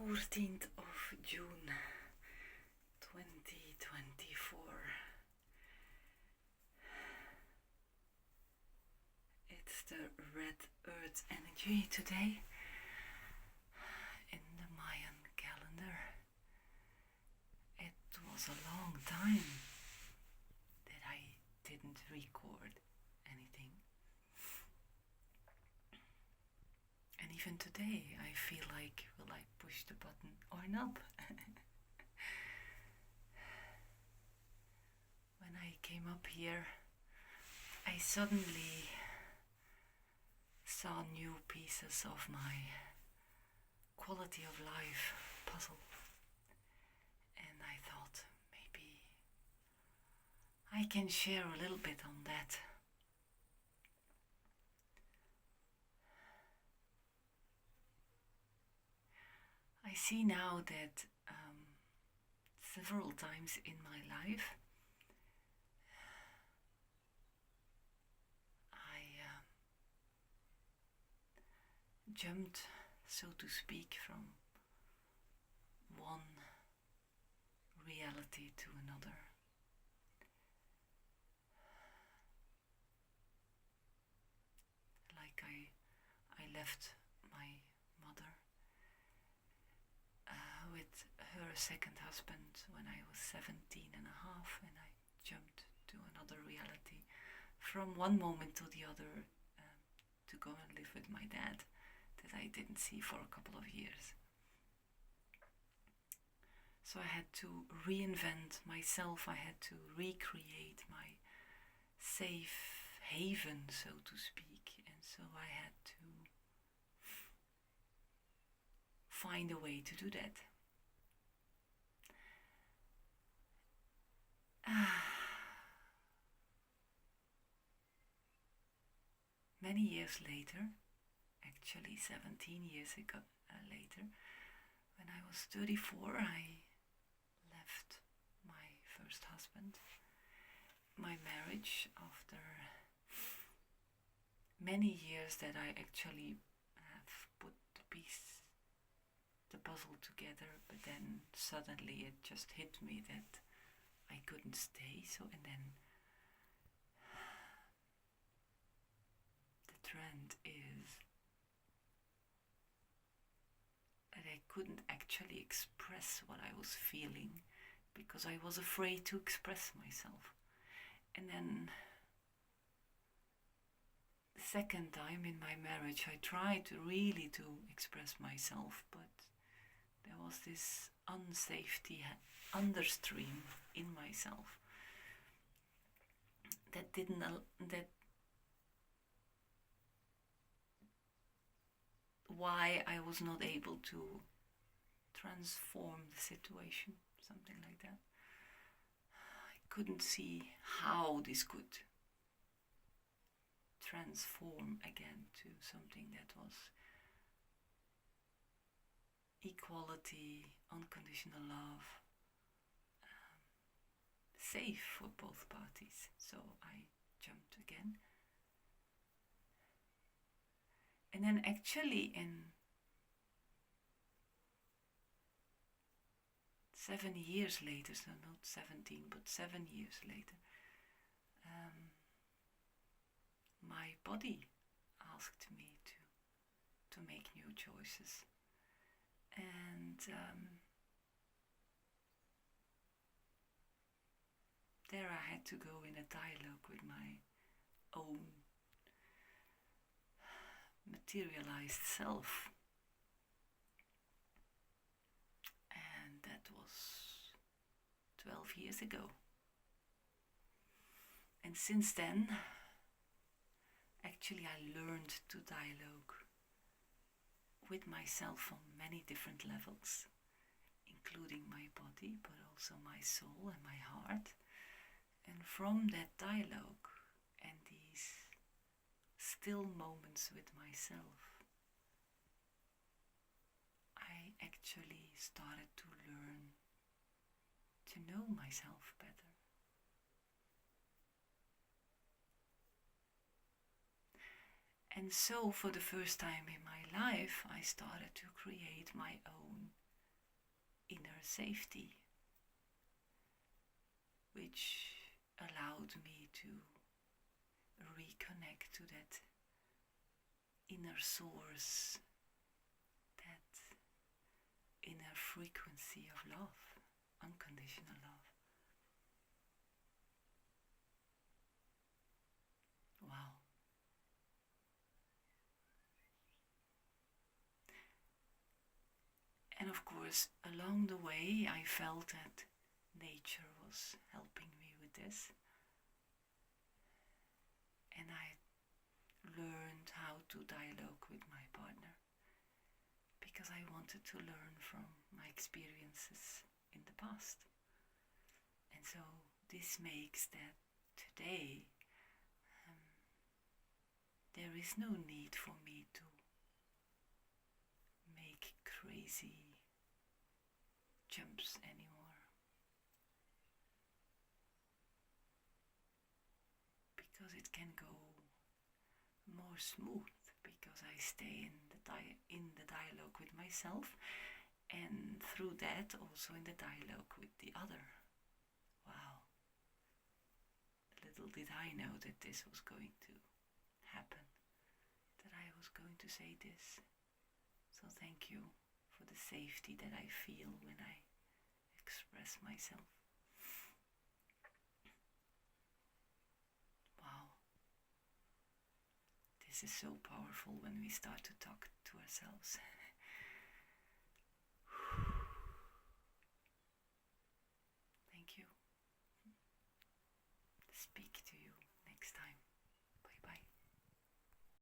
14th of June 2024. It's the red earth energy today in the Mayan calendar. It was a long time that I didn't record anything. And even today I feel like, will I push the button or not? When I came up here, I suddenly saw new pieces of my quality of life puzzle. And I thought maybe I can share a little bit on that. I see now that several times in my life I jumped, so to speak, from one reality to another. Like I left my mother with her second husband when I was 17 and a half, and I jumped to another reality from one moment to the other to go and live with my dad that I didn't see for a couple of years. So I had to reinvent myself, I had to recreate my safe haven, so to speak, and so I had to find a way to do that. Many years later, actually 17 years ago later, when I was 34, I left my first husband, my marriage, after many years that I actually have put the puzzle together, but then suddenly it just hit me that I couldn't stay. So, and then the trend is that I couldn't actually express what I was feeling because I was afraid to express myself. And then the second time in my marriage I tried really to express myself, but there was this unsafety understream in myself that why I was not able to transform the situation, something like that. I couldn't see how this could transform again to something that was equality, unconditional love, safe for both parties. So I jumped again. And then actually in 7 years later, so not 17, but 7 years later, my body asked me to make new choices. And there I had to go in a dialogue with my own materialized self. And that was 12 years ago. And since then, actually I learned to dialogue with myself on many different levels, including my body, but also my soul and my heart. And from that dialogue and these still moments with myself, I actually started to learn to know myself better. And so for the first time in my life, I started to create my own inner safety, which allowed me to reconnect to that inner source, that inner frequency of love, unconditional love. Wow. And of course, along the way, I felt that nature was helping me with this. And I learned how to dialogue with my partner because I wanted to learn from my experiences in the past. And so this makes that today there is no need for me to make crazy jumps anymore, because it can go more smooth, because I stay in the dialogue with myself, and through that also in the dialogue with the other. Wow. Little did I know that this was going to happen, that I was going to say this. So thank you for the safety that I feel when I express myself. Wow. This is so powerful when we start to talk to ourselves.